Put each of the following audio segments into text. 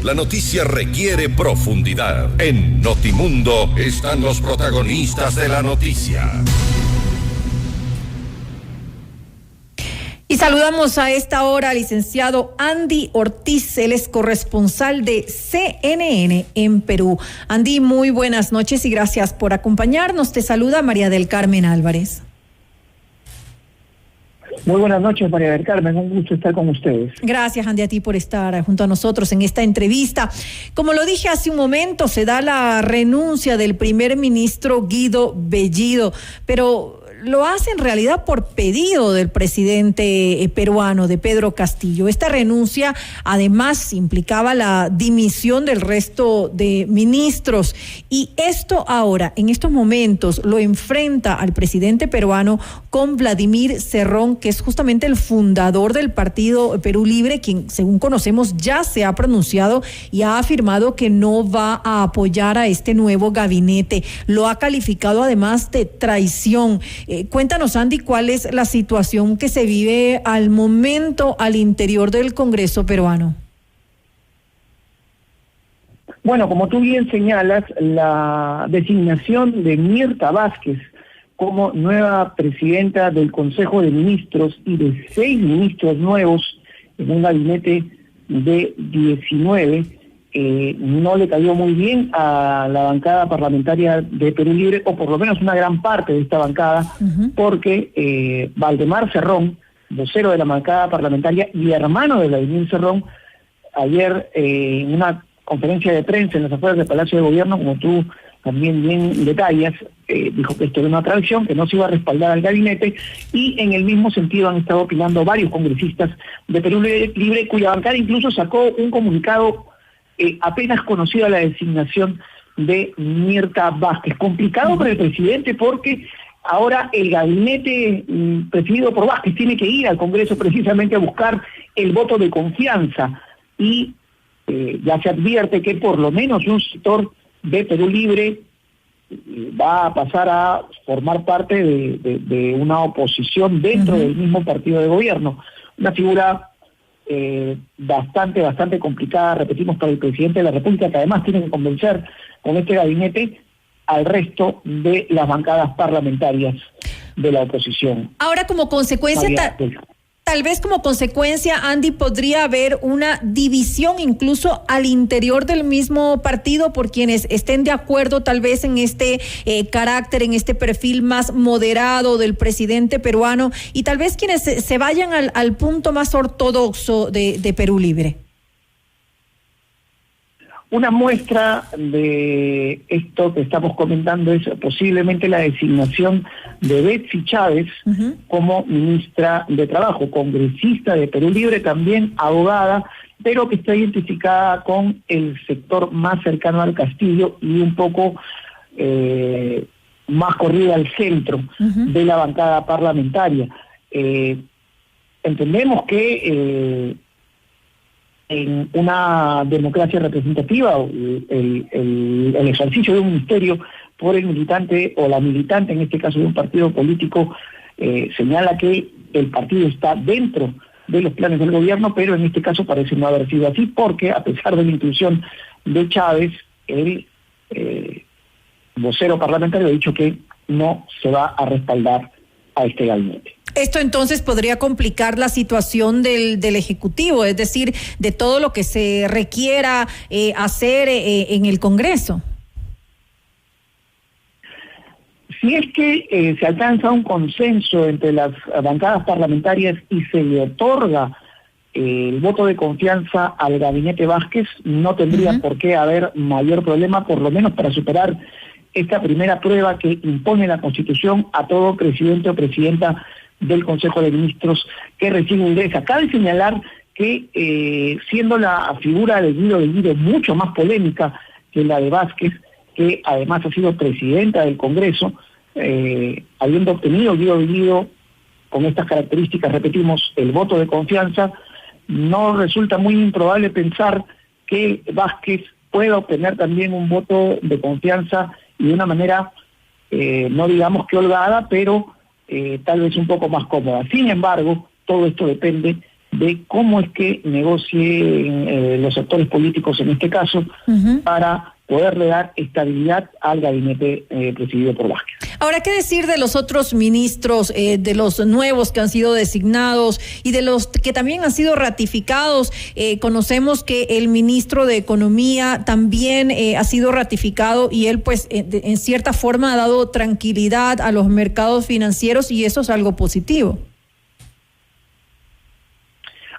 la noticia requiere profundidad. En Notimundo están los protagonistas de la noticia. Y saludamos a esta hora al licenciado Andy Ortiz, él es corresponsal de CNN en Perú. Andy, muy buenas noches y gracias por acompañarnos. Te saluda María del Carmen Álvarez. Muy buenas noches, María del Carmen, un gusto estar con ustedes. Gracias, Andy, a ti por estar junto a nosotros en esta entrevista. Como lo dije hace un momento, se da la renuncia del primer ministro Guido Bellido, pero lo hace en realidad por pedido del presidente peruano, de Pedro Castillo. Esta renuncia además implicaba la dimisión del resto de ministros y esto ahora, en estos momentos, lo enfrenta al presidente peruano con Vladimir Cerrón, que es justamente el fundador del partido Perú Libre, quien, según conocemos, ya se ha pronunciado y ha afirmado que no va a apoyar a este nuevo gabinete. Lo ha calificado además de traición. Cuéntanos, Andy, cuál es la situación que se vive al momento al interior del Congreso peruano. Bueno, como tú bien señalas, la designación de Mirta Vázquez como nueva presidenta del Consejo de Ministros y de 6 ministros nuevos en un gabinete de 19, no le cayó muy bien a la bancada parlamentaria de Perú Libre, o por lo menos una gran parte de esta bancada, porque Valdemar Cerrón, vocero de la bancada parlamentaria y hermano de Vladimir Cerrón, ayer en una conferencia de prensa en las afueras del Palacio de Gobierno, como tú también bien detallas, dijo que esto era una traición, que no se iba a respaldar al gabinete, y en el mismo sentido han estado opinando varios congresistas de Perú Libre, cuya bancada incluso sacó un comunicado apenas conocida la designación de Mirta Vázquez. Complicado para el presidente porque ahora el gabinete presidido por Vázquez tiene que ir al Congreso precisamente a buscar el voto de confianza y ya se advierte que por lo menos un sector de Perú Libre va a pasar a formar parte de una oposición dentro del mismo partido de gobierno. Una figura bastante complicada, repetimos, para el presidente de la República, que además tiene que convencer con este gabinete al resto de las bancadas parlamentarias de la oposición. Ahora, como consecuencia, tal vez como consecuencia, Andy, podría haber una división incluso al interior del mismo partido por quienes estén de acuerdo tal vez en este carácter, en este perfil más moderado del presidente peruano y tal vez quienes se vayan al punto más ortodoxo de Perú Libre. Una muestra de esto que estamos comentando es posiblemente la designación de Betsy Chávez como ministra de Trabajo, congresista de Perú Libre, también abogada, pero que está identificada con el sector más cercano al Castillo y un poco más corrida al centro de la bancada parlamentaria. Entendemos que en una democracia representativa, el ejercicio de un ministerio por el militante o la militante, en este caso de un partido político, señala que el partido está dentro de los planes del gobierno, pero en este caso parece no haber sido así, porque a pesar de la inclusión de Chávez, el vocero parlamentario ha dicho que no se va a respaldar a este gabinete. Esto entonces podría complicar la situación del Ejecutivo, es decir, de todo lo que se requiera hacer en el Congreso. Si es que se alcanza un consenso entre las bancadas parlamentarias y se le otorga el voto de confianza al gabinete Vázquez, no tendría por qué haber mayor problema, por lo menos para superar esta primera prueba que impone la Constitución a todo presidente o presidenta del Consejo de Ministros que recién ingresa. Cabe señalar que siendo la figura de Guido Bellido mucho más polémica que la de Vázquez, que además ha sido presidenta del Congreso, habiendo obtenido Guido Bellido con estas características, repetimos, el voto de confianza, no resulta muy improbable pensar que Vázquez pueda obtener también un voto de confianza y de una manera, no digamos que holgada, pero tal vez un poco más cómoda. Sin embargo, todo esto depende de cómo es que negocien los actores políticos en este caso para poderle dar estabilidad al gabinete presidido por Vázquez. Ahora, ¿qué decir de los otros ministros, de los nuevos que han sido designados y de los que también han sido ratificados? Conocemos que el ministro de Economía también ha sido ratificado y él, pues, en cierta forma ha dado tranquilidad a los mercados financieros y eso es algo positivo.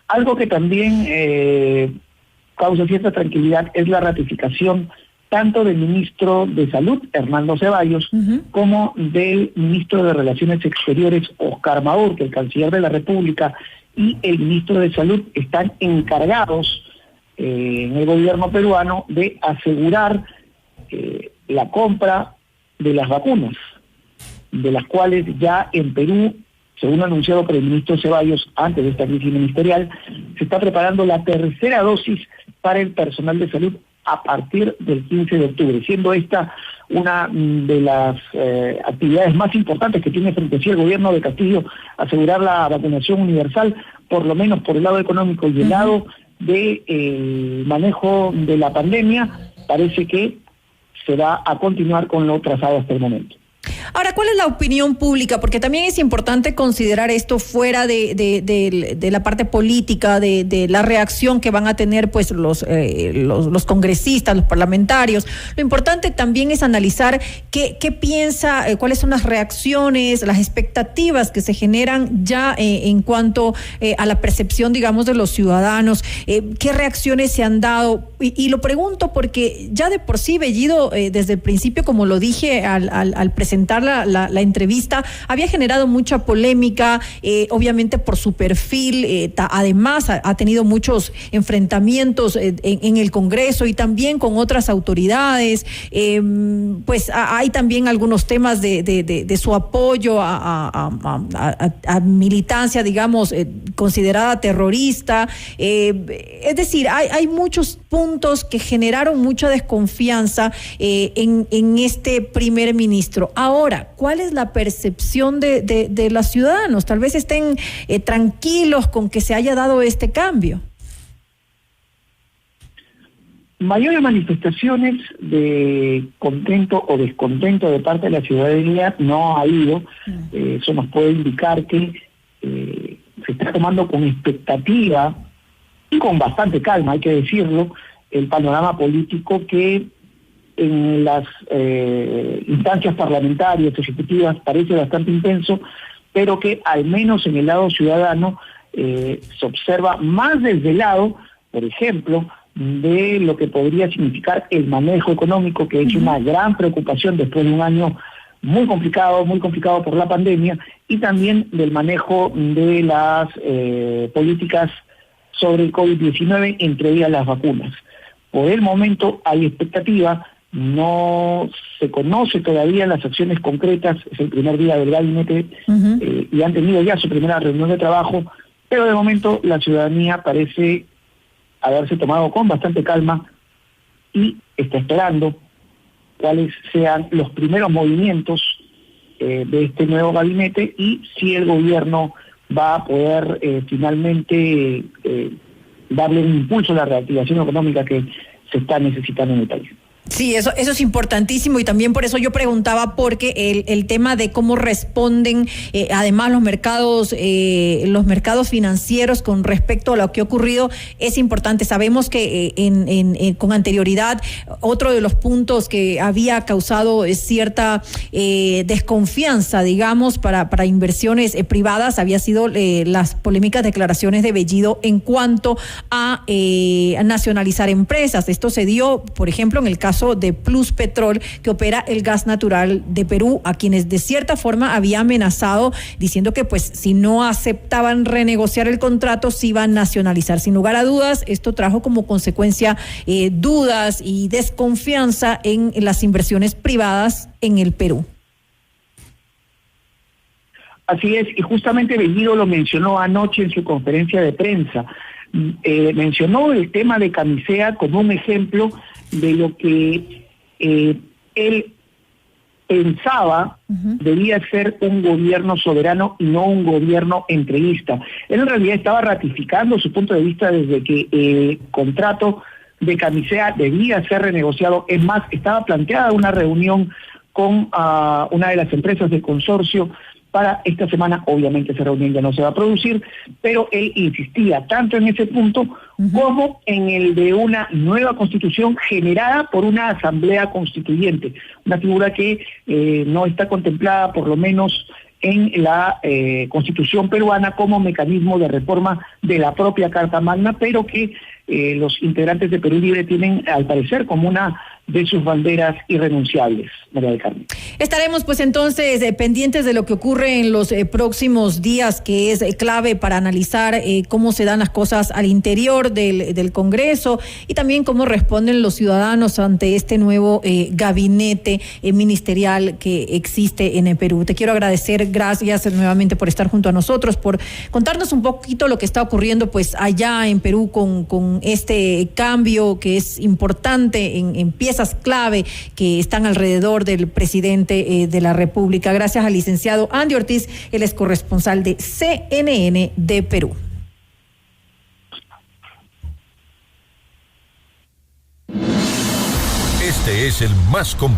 Algo que también causa cierta tranquilidad es la ratificación tanto del ministro de Salud, Hernando Ceballos, como del ministro de Relaciones Exteriores, Oscar Maur, que el canciller de la República y el ministro de Salud están encargados en el gobierno peruano de asegurar la compra de las vacunas, de las cuales ya en Perú, según anunciado por el ministro Ceballos antes de esta crisis ministerial, se está preparando la tercera dosis para el personal de salud a partir del 15 de octubre, siendo esta una de las actividades más importantes que tiene frente a sí el gobierno de Castillo, asegurar la vacunación universal, por lo menos por el lado económico y el lado del manejo de la pandemia. Parece que se va a continuar con lo trazado hasta el momento. Ahora, ¿cuál es la opinión pública? Porque también es importante considerar esto fuera de la parte política, de la reacción que van a tener pues los congresistas, los parlamentarios. Lo importante también es analizar qué piensa, cuáles son las reacciones, las expectativas que se generan ya en cuanto a la percepción, digamos, de los ciudadanos, qué reacciones se han dado. Y lo pregunto porque ya de por sí Bellido, desde el principio, como lo dije al presentar la entrevista, había generado mucha polémica, obviamente por su perfil, además ha tenido muchos enfrentamientos en el Congreso y también con otras autoridades, pues hay también algunos temas de su apoyo a militancia, digamos, considerada terrorista, es decir, hay muchos puntos que generaron mucha desconfianza en este primer ministro. Ahora, ¿cuál es la percepción de los ciudadanos? Tal vez estén tranquilos con que se haya dado este cambio. Mayores manifestaciones de contento o descontento de parte de la ciudadanía no ha habido. Eso nos puede indicar que se está tomando con expectativa y con bastante calma, hay que decirlo, el panorama político que en las instancias parlamentarias, ejecutivas, parece bastante intenso, pero que al menos en el lado ciudadano se observa más desde el lado, por ejemplo, de lo que podría significar el manejo económico, que es una gran preocupación después de un año muy complicado por la pandemia, y también del manejo de las políticas sobre el COVID-19, entre ellas las vacunas. Por el momento hay expectativa, no se conoce todavía las acciones concretas, es el primer día del gabinete y han tenido ya su primera reunión de trabajo, pero de momento la ciudadanía parece haberse tomado con bastante calma y está esperando cuáles sean los primeros movimientos de este nuevo gabinete y si el gobierno va a poder finalmente darle un impulso a la reactivación económica que se está necesitando en el país. Sí, eso es importantísimo y también por eso yo preguntaba, porque el tema de cómo responden además los mercados financieros con respecto a lo que ha ocurrido es importante. Sabemos que con anterioridad otro de los puntos que había causado cierta desconfianza, digamos, para inversiones privadas había sido las polémicas declaraciones de Bellido en cuanto a nacionalizar empresas. Esto se dio, por ejemplo, en el caso de Pluspetrol, que opera el gas natural de Perú, a quienes de cierta forma había amenazado diciendo que pues si no aceptaban renegociar el contrato se iba a nacionalizar. Sin lugar a dudas, esto trajo como consecuencia dudas y desconfianza en las inversiones privadas en el Perú. Así es, y justamente Bellido lo mencionó anoche en su conferencia de prensa. Mencionó el tema de Camisea como un ejemplo de lo que él pensaba debía ser un gobierno soberano y no un gobierno entreguista. Él en realidad estaba ratificando su punto de vista desde que el contrato de Camisea debía ser renegociado. Es más, estaba planteada una reunión con una de las empresas del consorcio para esta semana. Obviamente esa reunión ya no se va a producir, pero él insistía tanto en ese punto como en el de una nueva constitución generada por una asamblea constituyente, una figura que no está contemplada por lo menos en la Constitución peruana como mecanismo de reforma de la propia Carta Magna, pero que los integrantes de Perú Libre tienen, al parecer, como una de sus banderas irrenunciables, María del Carmen. Estaremos pues entonces pendientes de lo que ocurre en los próximos días, que es clave para analizar cómo se dan las cosas al interior del Congreso y también cómo responden los ciudadanos ante este nuevo gabinete ministerial que existe en el Perú. Te quiero agradecer, gracias nuevamente por estar junto a nosotros, por contarnos un poquito lo que está ocurriendo pues allá en Perú con este cambio que es importante en piezas clave que están alrededor del presidente de la República. Gracias al licenciado Andy Ortiz, él es corresponsal de CNN de Perú. Este es el más completo